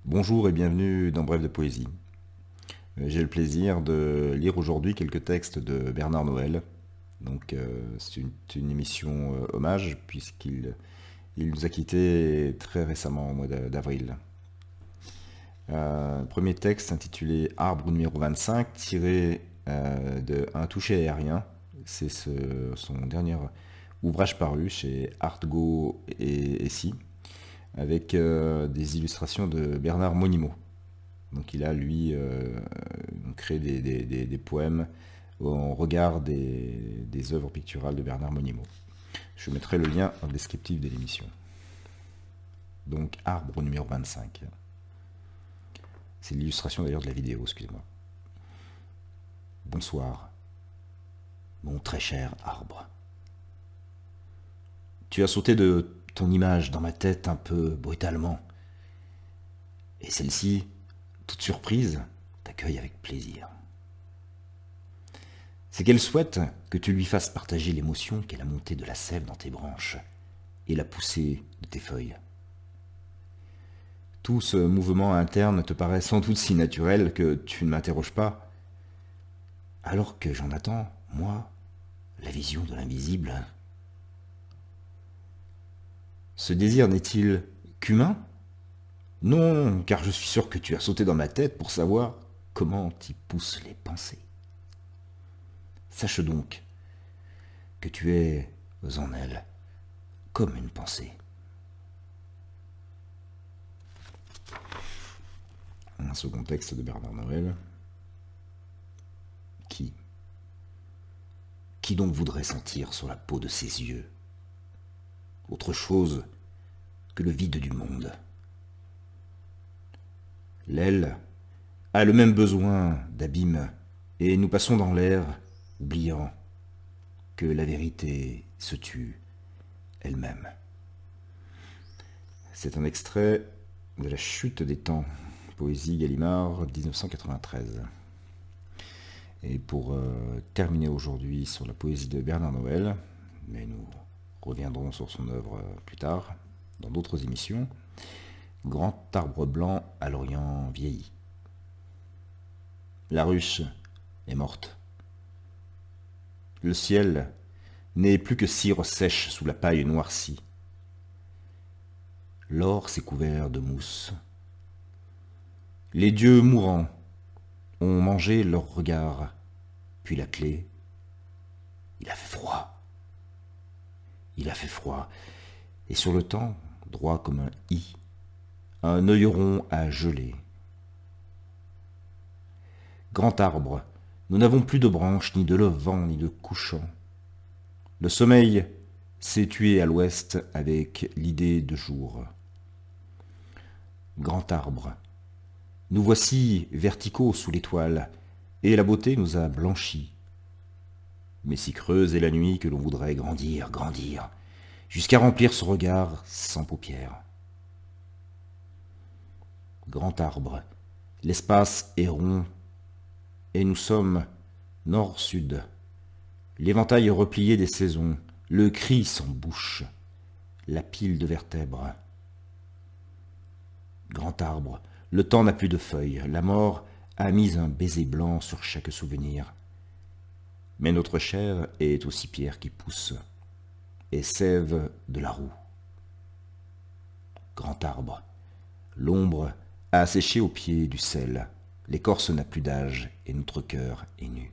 Bonjour et bienvenue dans Bref de Poésie. J'ai le plaisir de lire aujourd'hui quelques textes de Bernard Noël. C'est une émission hommage puisqu'il nous a quittés très récemment au mois d'avril. Premier texte intitulé Arbre numéro 25 tiré de Un toucher aérien. C'est son dernier ouvrage paru chez Artgo et Si avec des illustrations de Bernard Monimo. Donc il a, lui, créé des poèmes au regard des œuvres picturales de Bernard Monimo. Je mettrai le lien en descriptif de l'émission. Donc Arbre numéro 25. C'est l'illustration d'ailleurs de la vidéo, excusez-moi. Bonsoir, mon très cher arbre. Tu as sauté de ton image dans ma tête un peu brutalement. Et celle-ci, toute surprise, t'accueille avec plaisir. C'est qu'elle souhaite que tu lui fasses partager l'émotion qu'est la montée de la sève dans tes branches et la poussée de tes feuilles. Tout ce mouvement interne te paraît sans doute si naturel que tu ne m'interroges pas, alors que j'en attends, moi, la vision de l'invisible. Ce désir n'est-il qu'humain ? Non, car je suis sûr que tu as sauté dans ma tête pour savoir comment t'y poussent les pensées. Sache donc que tu es en elle comme une pensée. Un second texte de Bernard Noël. Qui donc voudrait sentir sur la peau de ses yeux autre chose que le vide du monde ? L'aile a le même besoin d'abîme, et nous passons dans l'air, oubliant que la vérité se tue elle-même. C'est un extrait de La chute des temps, Poésie Gallimard, 1993. Et pour terminer aujourd'hui sur la poésie de Bernard Noël, mais nous reviendrons sur son œuvre plus tard, dans d'autres émissions, Grand arbre blanc à l'Orient vieilli. La ruche est morte. Le ciel n'est plus que cire sèche sous la paille noircie. L'or s'est couvert de mousse. Les dieux mourants ont mangé leur regard, puis la clé. Il a fait froid. Il a fait froid, et sur le temps, droit comme un i, un œilleron a gelé. Grand arbre, nous n'avons plus de branches, ni de levant, ni de couchant. Le sommeil s'est tué à l'ouest avec l'idée de jour. Grand arbre, nous voici verticaux sous l'étoile, et la beauté nous a blanchis. Mais si creuse est la nuit que l'on voudrait grandir, grandir, jusqu'à remplir ce regard sans paupières. Grand arbre, l'espace est rond, et nous sommes nord-sud. L'éventail replié des saisons, le cri sans bouche, la pile de vertèbres. Grand arbre, le temps n'a plus de feuilles, la mort a mis un baiser blanc sur chaque souvenir. Mais notre chair est aussi pierre qui pousse, et sève de la roue. Grand arbre, l'ombre a séché au pied du sel, l'écorce n'a plus d'âge, et notre cœur est nu.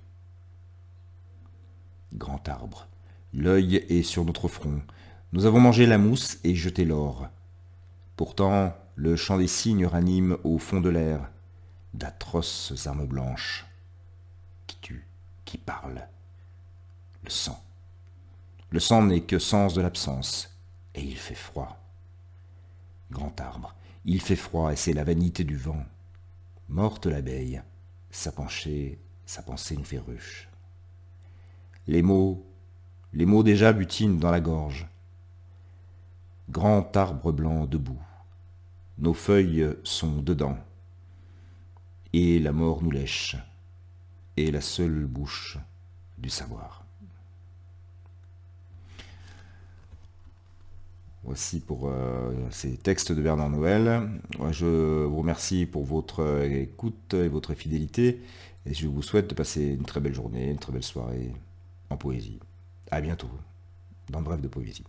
Grand arbre, l'œil est sur notre front, nous avons mangé la mousse et jeté l'or. Pourtant, le chant des cygnes ranime au fond de l'air d'atroces armes blanches qui tuent, qui parlent. Le sang. Le sang n'est que sens de l'absence, et il fait froid. Grand arbre, il fait froid, et c'est la vanité du vent. Morte l'abeille, sa pensée nous fait ruche. Les mots déjà butinent dans la gorge. Grand arbre blanc debout, nos feuilles sont dedans, et la mort nous lèche, et la seule bouche du savoir. Voici pour ces textes de Bernard Noël. Je vous remercie pour votre écoute et votre fidélité. Et je vous souhaite de passer une très belle journée, une très belle soirée en poésie. À bientôt dans Bref de Poésie.